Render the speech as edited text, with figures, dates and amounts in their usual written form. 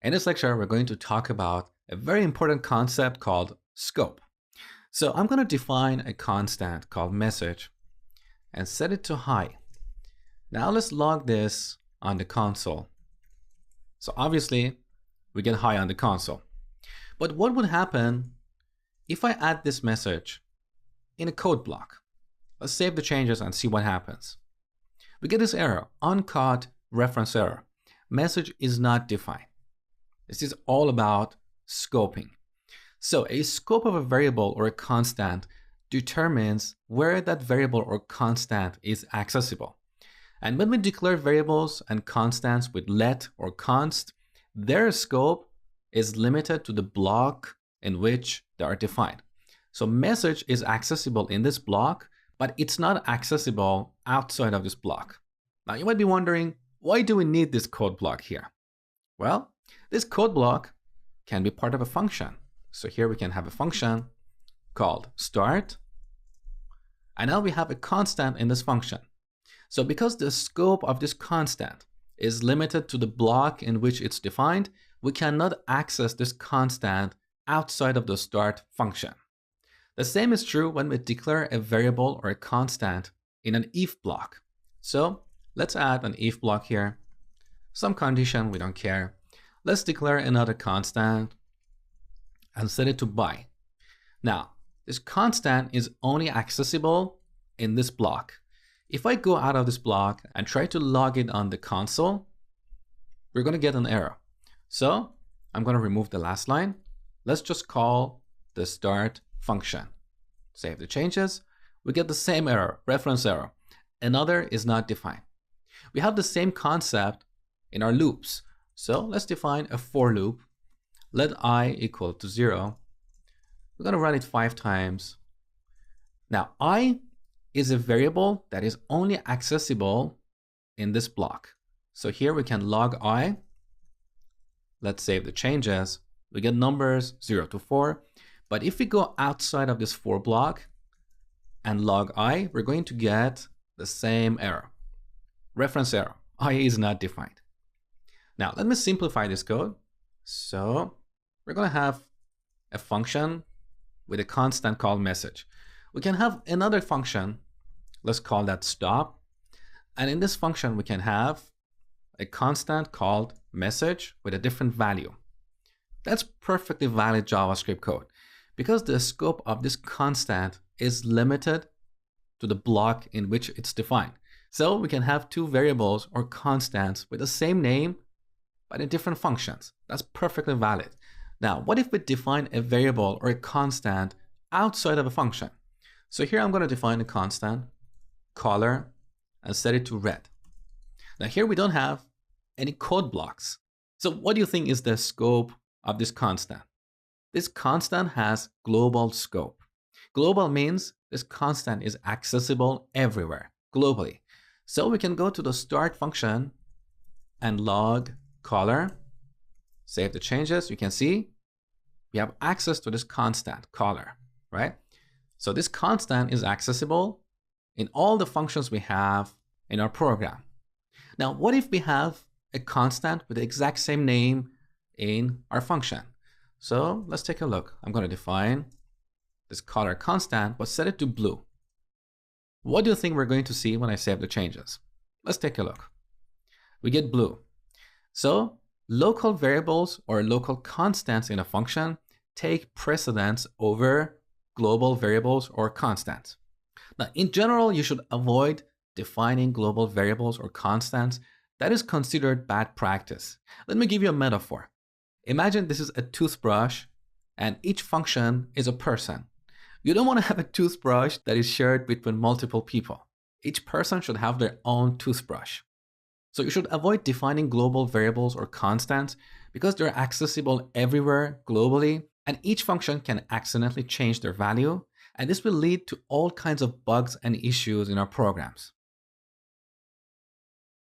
In this lecture, we're going to talk about a very important concept called scope. So I'm going to define a constant called message and set it to high. Now let's log this on the console. So obviously we get high on the console. But what would happen if I add this message in a code block? Let's save the changes and see what happens. We get this error, uncaught reference error. Message is not defined. This is all about scoping. So a scope of a variable or a constant determines where that variable or constant is accessible. And when we declare variables and constants with let or const, their scope is limited to the block in which they are defined. So message is accessible in this block, but it's not accessible outside of this block. Now you might be wondering, why do we need this code block here? Well, this code block can be part of a function. So here we can have a function called start. And now we have a constant in this function. So because the scope of this constant is limited to the block in which it's defined, we cannot access this constant outside of the start function. The same is true when we declare a variable or a constant in an if block. So let's add an if block here. Some condition, we don't care. Let's declare another constant and set it to by. Now, this constant is only accessible in this block. If I go out of this block and try to log it on the console, we're going to get an error. So I'm going to remove the last line. Let's just call the start function. Save the changes. We get the same error, reference error. Another is not defined. We have the same concept in our loops. So let's define a for loop. Let I equal to 0. We're going to run it 5 times. Now I is a variable that is only accessible in this block. So here we can log I. Let's save the changes. We get numbers 0 to 4. But if we go outside of this for block and log I, we're going to get the same error. Reference error. I is not defined. Now let me simplify this code. So we're going to have a function with a constant called message. We can have another function. Let's call that stop. And in this function, we can have a constant called message with a different value. That's perfectly valid JavaScript code because the scope of this constant is limited to the block in which it's defined. So we can have 2 variables or constants with the same name, but in different functions. That's perfectly valid. Now, what if we define a variable or a constant outside of a function? So here I'm going to define a constant, color, and set it to red. Now here we don't have any code blocks. So what do you think is the scope of this constant? This constant has global scope. Global means this constant is accessible everywhere, globally. So we can go to the start function and log color, save the changes. You can see we have access to this constant color, right? So this constant is accessible in all the functions we have in our program. Now, what if we have a constant with the exact same name in our function? So let's take a look. I'm going to define this color constant, but set it to blue. What do you think we're going to see when I save the changes? Let's take a look. We get blue. So local variables or local constants in a function take precedence over global variables or constants. Now, in general, you should avoid defining global variables or constants. That is considered bad practice. Let me give you a metaphor. Imagine this is a toothbrush and each function is a person. You don't want to have a toothbrush that is shared between multiple people. Each person should have their own toothbrush. So you should avoid defining global variables or constants because they're accessible everywhere globally, and each function can accidentally change their value, and this will lead to all kinds of bugs and issues in our programs.